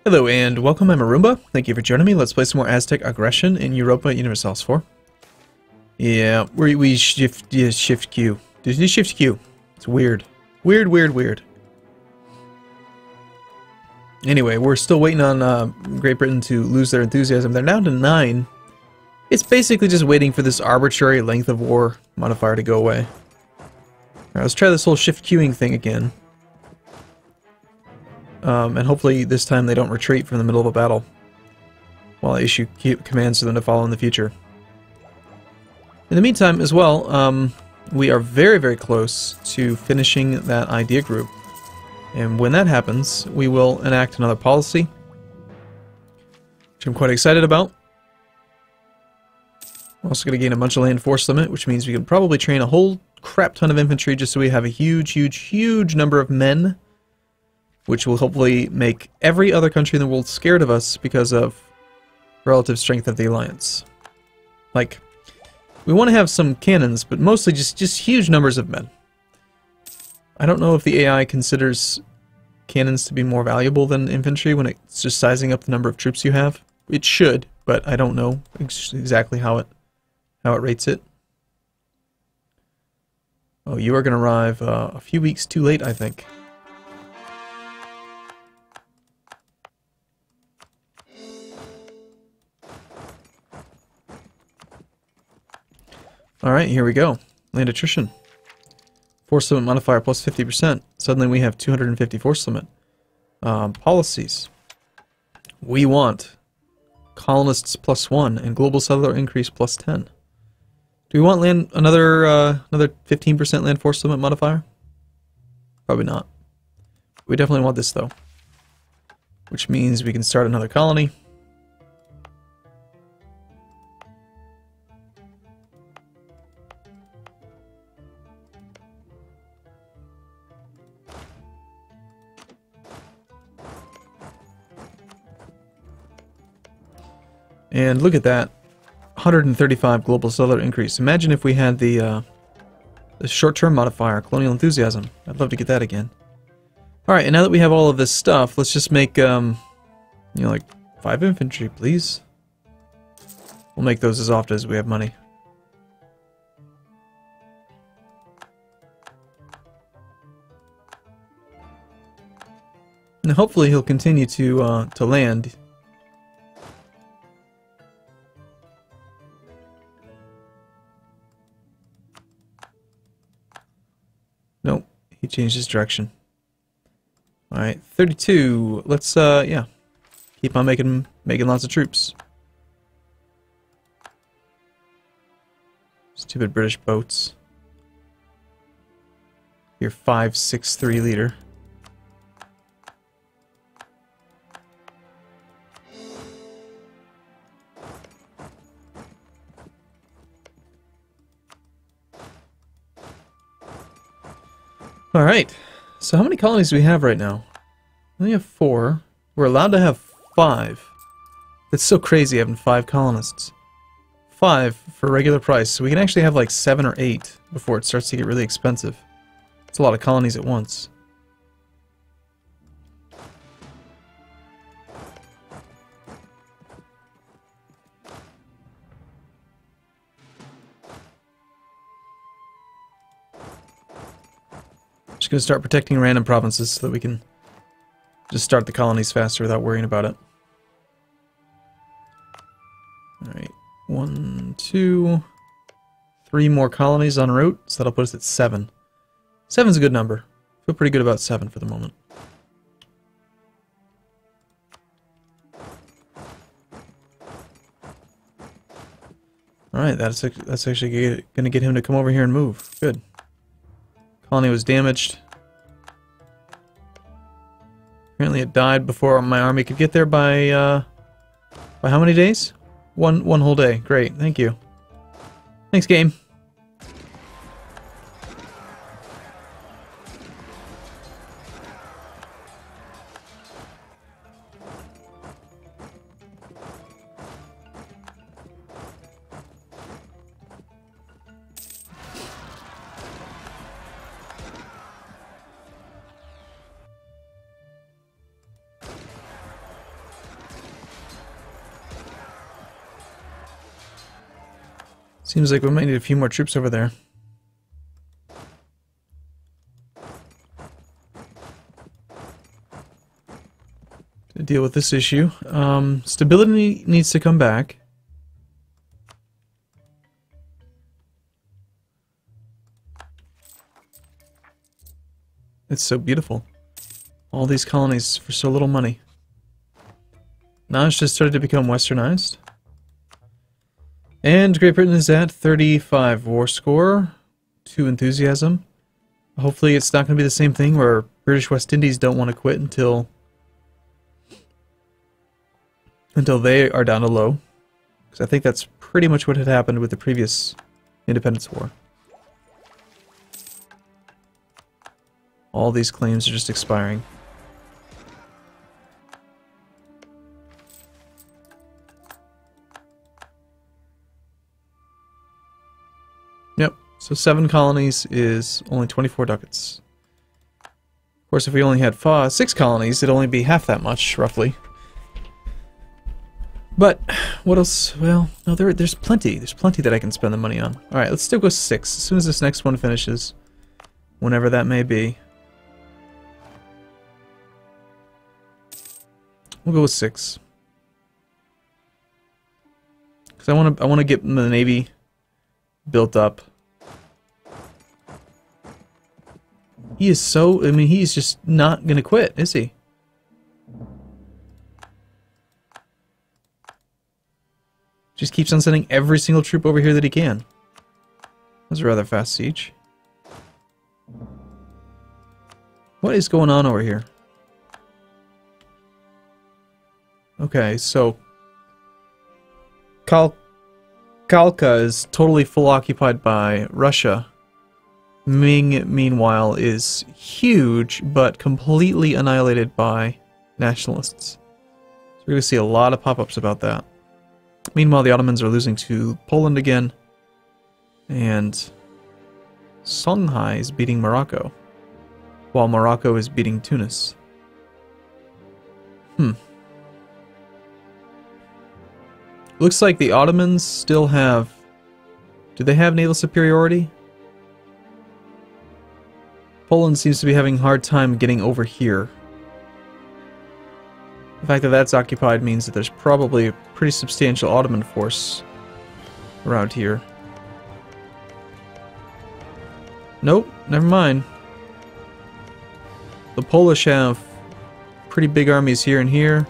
Hello and welcome, I'm Arumba. Thank you for joining me. Let's play some more Aztec aggression in Europa Universalis IV. Yeah, we shift Q. Did you shift Q? It's weird. Weird. Anyway, we're still waiting on Great Britain to lose their enthusiasm. They're down to 9. It's basically just waiting for this arbitrary length of war modifier to go away. Alright, let's try this whole shift queuing thing again. And hopefully this time they don't retreat from the middle of a battle while I issue commands to them to follow in the future. In the meantime, as well, we are very close to finishing that idea group. And when that happens, we will enact another policy, which I'm quite excited about. We're also going to gain a bunch of land force limit, which means we can probably train a whole crap ton of infantry just so we have a huge number of men, which will hopefully make every other country in the world scared of us because of relative strength of the alliance. Like, we want to have some cannons, but mostly just huge numbers of men. I don't know if the AI considers cannons to be more valuable than infantry when it's just sizing up the number of troops you have. It should, but I don't know exactly how it rates it. Oh, you are going to arrive a few weeks too late, I think. Alright, here we go. Land attrition. Force limit modifier plus 50%. Suddenly we have 250 force limit. Policies. We want colonists +1 and global settler increase +10. Do we want land another 15% land force limit modifier? Probably not. We definitely want this though. Which means we can start another colony. And look at that, 135 global settler increase. Imagine if we had the short-term modifier, colonial enthusiasm. I'd love to get that again. Alright, and now that we have all of this stuff, let's just make, like 5 infantry, please. We'll make those as often as we have money. And hopefully he'll continue to land. Nope, he changed his direction. Alright, 32. Let's, yeah. Keep on making lots of troops. Stupid British boats. Your 563 leader. Alright, so how many colonies do we have right now? We only have 4. We're allowed to have 5. That's so crazy having 5 colonists. 5 for regular price, so we can actually have like 7 or 8 before it starts to get really expensive. It's a lot of colonies at once. Just gonna start protecting random provinces so that we can just start the colonies faster without worrying about it. Alright, 1, 2, 3 more colonies en route, so that'll put us at 7. 7's a good number. Feel pretty good about 7 for the moment. Alright, that's actually gonna get him to come over here and move. Good. Colony was damaged. Apparently it died before my army could get there by how many days? One whole day. Great, thank you. Thanks, game. Seems like we might need a few more troops over there. To deal with this issue. Stability needs to come back. It's so beautiful. All these colonies for so little money. Now it's just started to become westernized. And Great Britain is at 35 war score, 2 enthusiasm. Hopefully it's not going to be the same thing where British West Indies don't want to quit until they are down to low. Because I think that's pretty much what had happened with the previous independence war. All these claims are just expiring. Yep, so 7 colonies is only 24 ducats. Of course, if we only had 6 colonies, it'd only be half that much, roughly. But, what else? Well, no, there's plenty. There's plenty that I can spend the money on. Alright, let's stick with 6, as soon as this next one finishes. Whenever that may be. We'll go with 6. Because I want to get the Navy built up. He is so... I mean, he's just not going to quit, is he? Just keeps on sending every single troop over here that he can. That was a rather fast siege. What is going on over here? Okay, so... Khalkha is totally full occupied by Russia. Ming, meanwhile, is huge, but completely annihilated by nationalists. So we're going to see a lot of pop-ups about that. Meanwhile, the Ottomans are losing to Poland again. And Songhai is beating Morocco, while Morocco is beating Tunis. Looks like the Ottomans still have... Do they have naval superiority? Poland seems to be having a hard time getting over here. The fact that that's occupied means that there's probably a pretty substantial Ottoman force around here. Nope, never mind. The Polish have pretty big armies here and here.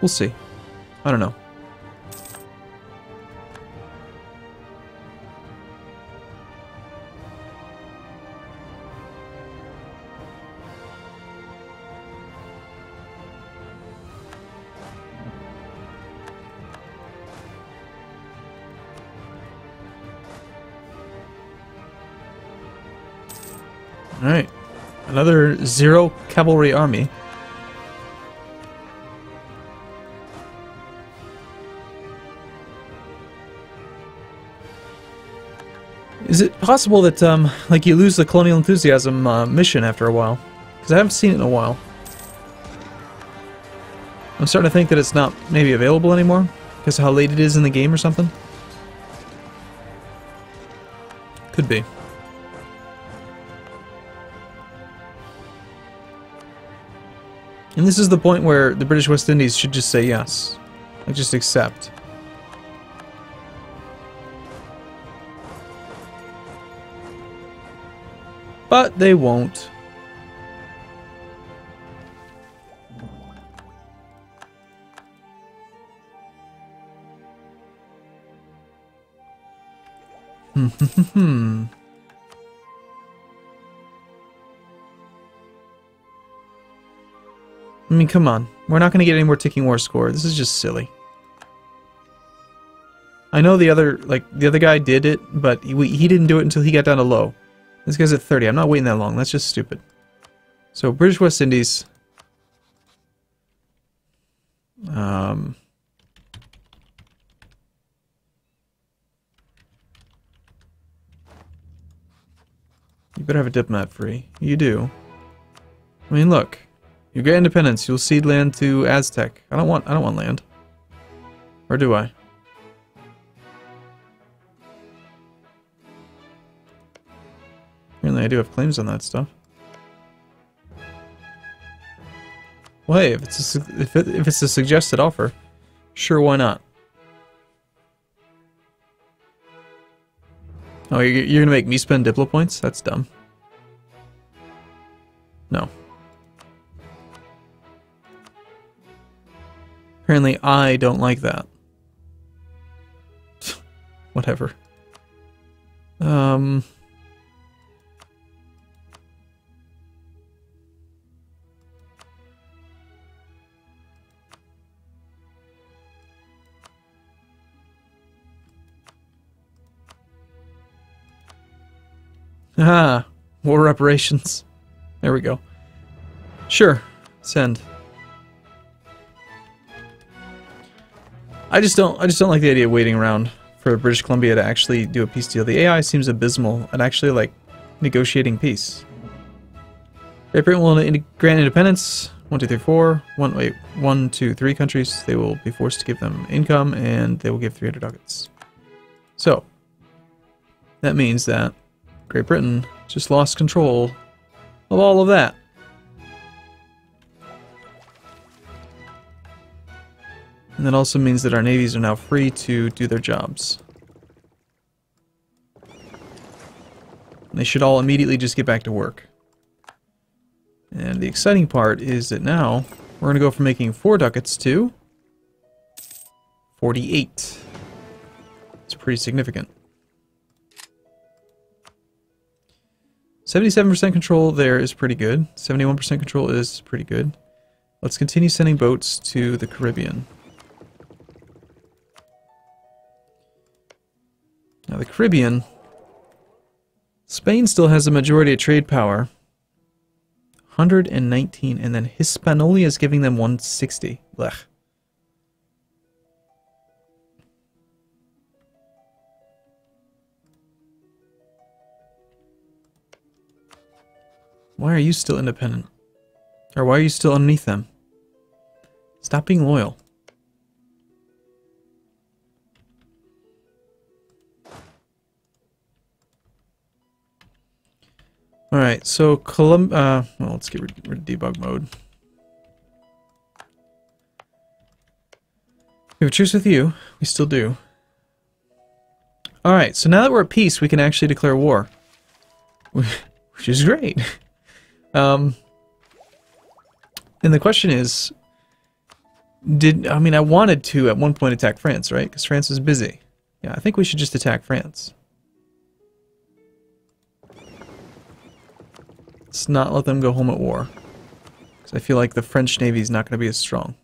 We'll see. I don't know. Alright. Another 0 cavalry army. Is it possible that, like, you lose the colonial enthusiasm mission after a while? Because I haven't seen it in a while. I'm starting to think that it's not maybe available anymore because of how late it is in the game or something. Could be. And this is the point where the British West Indies should just say yes. Like, just accept. But they won't. I mean, come on. We're not going to get any more ticking war score. This is just silly. I know the other guy did it, but he didn't do it until he got down to low. This guy's at 30. I'm not waiting that long. That's just stupid. So, British West Indies. You better have a diplomat free. You do. I mean, look. You get independence. You'll cede land to Aztec. I don't want land. Or do I? Apparently I do have claims on that stuff. Well, hey, if it's a suggested offer, sure, why not? Oh, you're gonna make me spend Diplo points? That's dumb. No. Apparently I don't like that. Whatever. Ah, war reparations. There we go. Sure, send. I just don't like the idea of waiting around for British Columbia to actually do a peace deal. The AI seems abysmal at actually like negotiating peace. Great Britain will grant independence. 1, 2, 3, 4. 1, 2, 3 countries. They will be forced to give them income, and they will give 300 ducats. So that means that Great Britain just lost control of all of that. And that also means that our navies are now free to do their jobs. And they should all immediately just get back to work. And the exciting part is that now we're going to go from making 4 ducats to 48. It's pretty significant. 77% control there is pretty good. 71% control is pretty good. Let's continue sending boats to the Caribbean. Now the Caribbean, Spain still has a majority of trade power. 119, and then Hispaniola is giving them 160. Blech. Why are you still independent? Or why are you still underneath them? Stop being loyal. Alright, so well, let's get rid of debug mode. We have a truce with you. We still do. Alright, so now that we're at peace, we can actually declare war. Which is great. And the question is, I mean, I wanted to at one point attack France, right? Because France was busy. Yeah, I think we should just attack France. Let's not let them go home at war. Because I feel like the French Navy is not going to be as strong.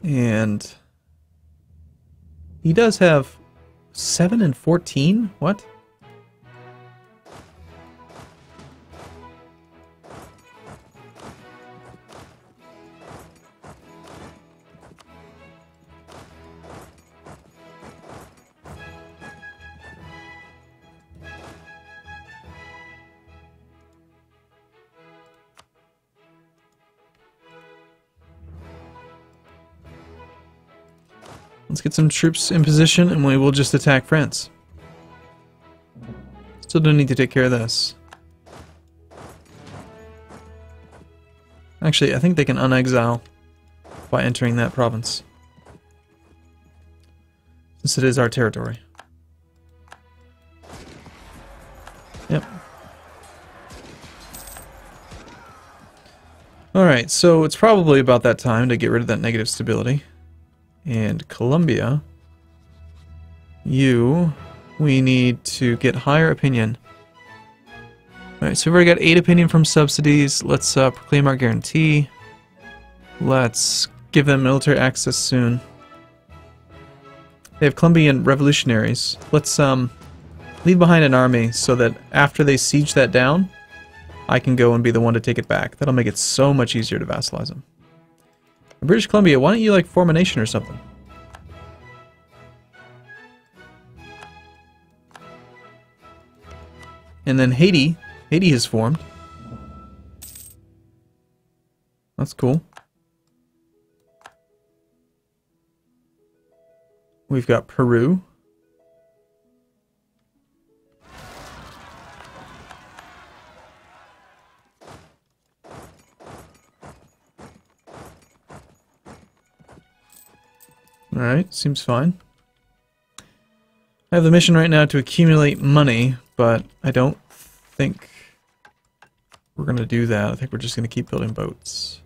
And he does have 7 and 14? What? Let's get some troops in position and we will just attack France. Still don't need to take care of this. Actually, I think they can unexile by entering that province. Since it is our territory. Yep. Alright, so it's probably about that time to get rid of that negative stability. And Colombia, we need to get higher opinion. Alright, so we've already got 8 opinion from subsidies. Let's proclaim our guarantee. Let's give them military access soon. They have Colombian revolutionaries. Let's leave behind an army so that after they siege that down, I can go and be the one to take it back. That'll make it so much easier to vassalize them. British Columbia, why don't you like form a nation or something? And then Haiti has formed. That's cool. We've got Peru. Alright, seems fine. I have the mission right now to accumulate money, but I don't think we're going to do that. I think we're just going to keep building boats.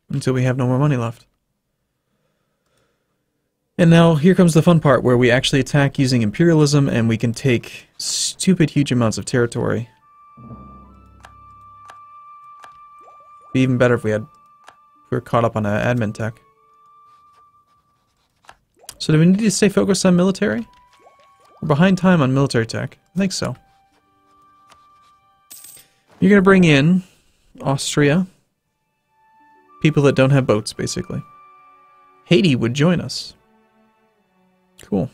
Until we have no more money left. And now here comes the fun part where we actually attack using imperialism and we can take stupid huge amounts of territory. Be even better if we were caught up on admin tech. So do we need to stay focused on military? We're behind time on military tech. I think so. You're going to bring in Austria. People that don't have boats, basically. Haiti would join us. Cool.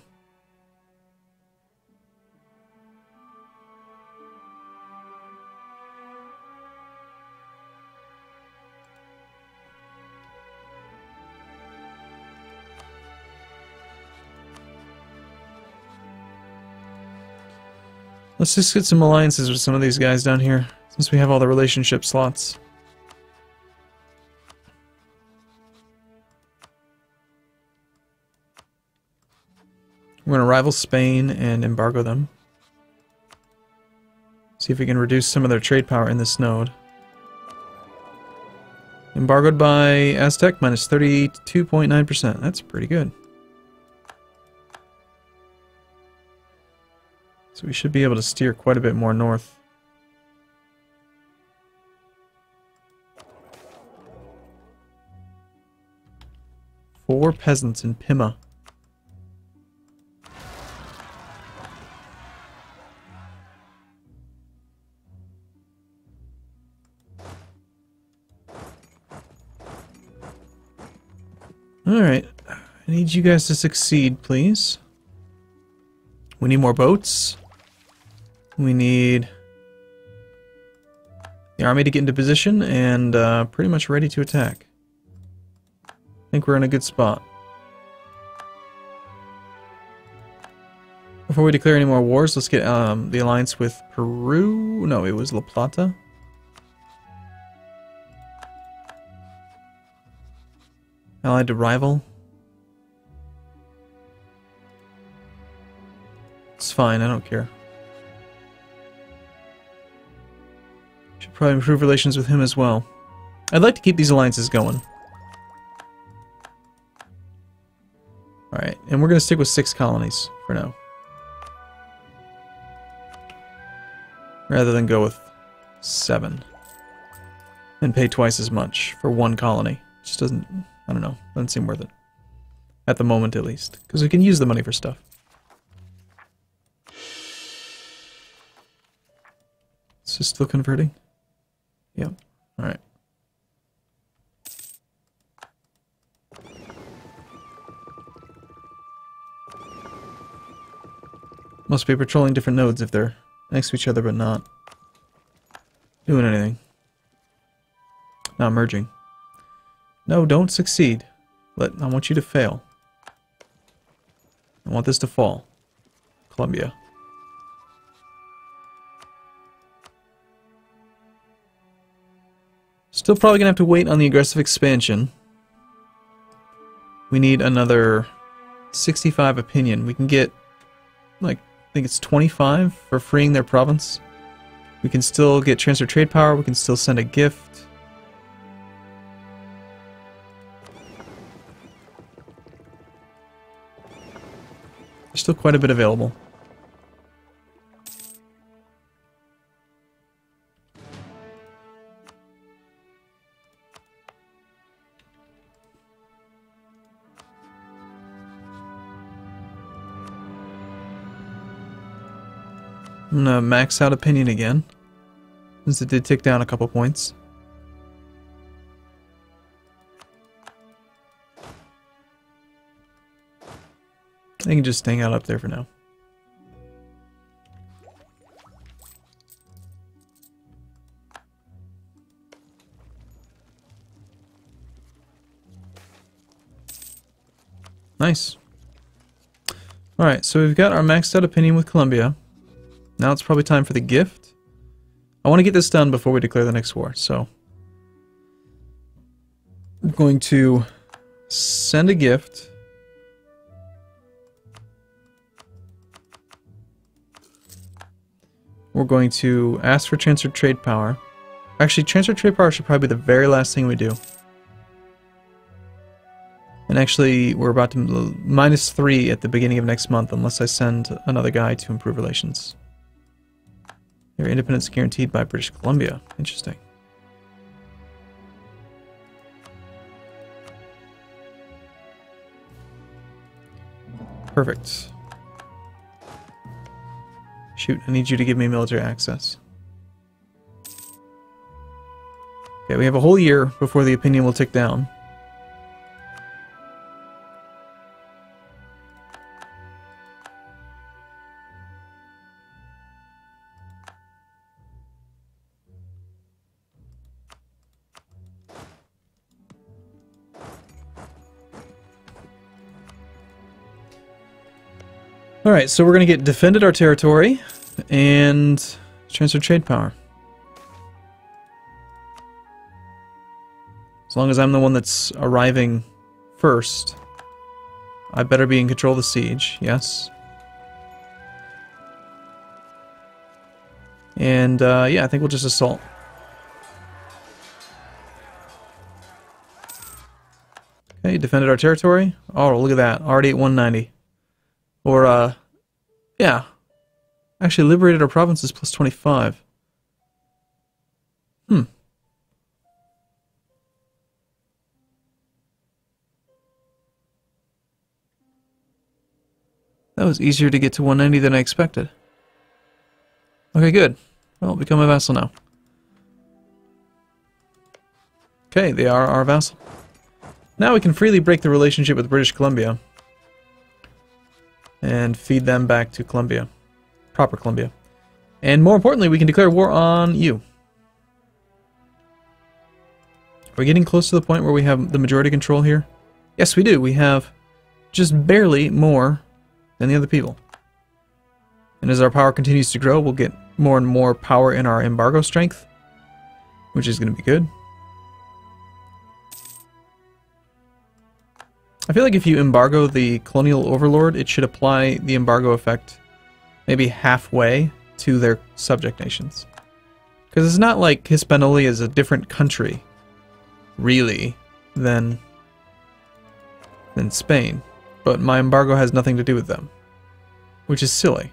Let's just get some alliances with some of these guys down here, since we have all the relationship slots. We're going to rival Spain and embargo them. See if we can reduce some of their trade power in this node. Embargoed by Aztec, minus 32.9%. That's pretty good. So we should be able to steer quite a bit more north. Four peasants in Pima. Alright, I need you guys to succeed, please. We need more boats. We need the army to get into position and pretty much ready to attack. I think we're in a good spot. Before we declare any more wars, let's get the alliance with Peru. No, it was La Plata. Allied to rival. It's fine, I don't care. Should probably improve relations with him as well. I'd like to keep these alliances going. Alright, and we're going to stick with 6 colonies for now. Rather than go with 7. And pay twice as much for 1 colony. Just doesn't... I don't know. Doesn't seem worth it. At the moment, at least. Because we can use the money for stuff. Is this still converting? Yep. Alright. Must be patrolling different nodes if they're next to each other but not doing anything. Not merging. No, don't succeed. I want you to fail. I want this to fall. Colombia. Still probably gonna have to wait on the aggressive expansion. We need another 65 opinion. We can get, like, I think it's 25 for freeing their province. We can still get transfer trade power. We can still send a gift. There's still quite a bit available. I'm gonna max out opinion again, since it did tick down a couple points. I can just hang out up there for now. Nice. Alright, so we've got our maxed out opinion with Colombia. Now it's probably time for the gift. I want to get this done before we declare the next war, so... I'm going to send a gift. We're going to ask for transfer trade power. Actually, transfer trade power should probably be the very last thing we do. And actually, we're about to -3 at the beginning of next month unless I send another guy to improve relations. Their independence guaranteed by British Columbia. Interesting. Perfect. Shoot, I need you to give me military access. Okay, we have a whole year before the opinion will tick down. Alright, so we're going to get defended our territory and transfer trade power. As long as I'm the one that's arriving first, I better be in control of the siege, yes. And, yeah, I think we'll just assault. Okay, defended our territory. Oh, look at that. Already at 190. Or, yeah. Actually liberated our provinces plus 25. Hmm. That was easier to get to 190 than I expected. Okay, good. Well, become a vassal now. Okay, they are our vassal. Now we can freely break the relationship with British Columbia. And feed them back to Colombia. Proper Colombia. And more importantly, we can declare war on you. Are we getting close to the point where we have the majority control here? Yes, we do. We have just barely more than the other people. And as our power continues to grow, we'll get more and more power in our embargo strength, which is going to be good. I feel like if you embargo the colonial overlord, it should apply the embargo effect maybe halfway to their subject nations. Because it's not like Hispaniola is a different country, really, than Spain. But my embargo has nothing to do with them, which is silly.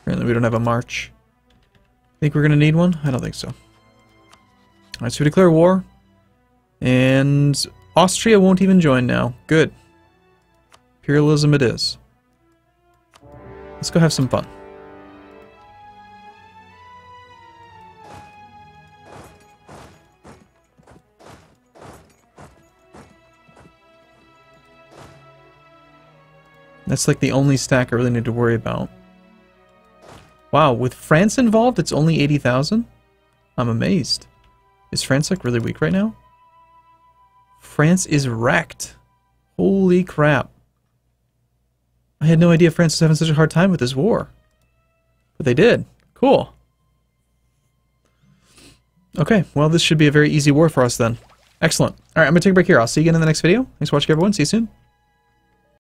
Apparently we don't have a march. Think we're going to need one? I don't think so. Alright, so we declare war. And Austria won't even join now. Good. Imperialism it is. Let's go have some fun. That's like the only stack I really need to worry about. Wow, with France involved, it's only 80,000? I'm amazed. Is France like really weak right now? France is wrecked. Holy crap. I had no idea France was having such a hard time with this war. But they did. Cool. Okay, well this should be a very easy war for us then. Excellent. Alright, I'm going to take a break here. I'll see you again in the next video. Thanks for watching everyone. See you soon.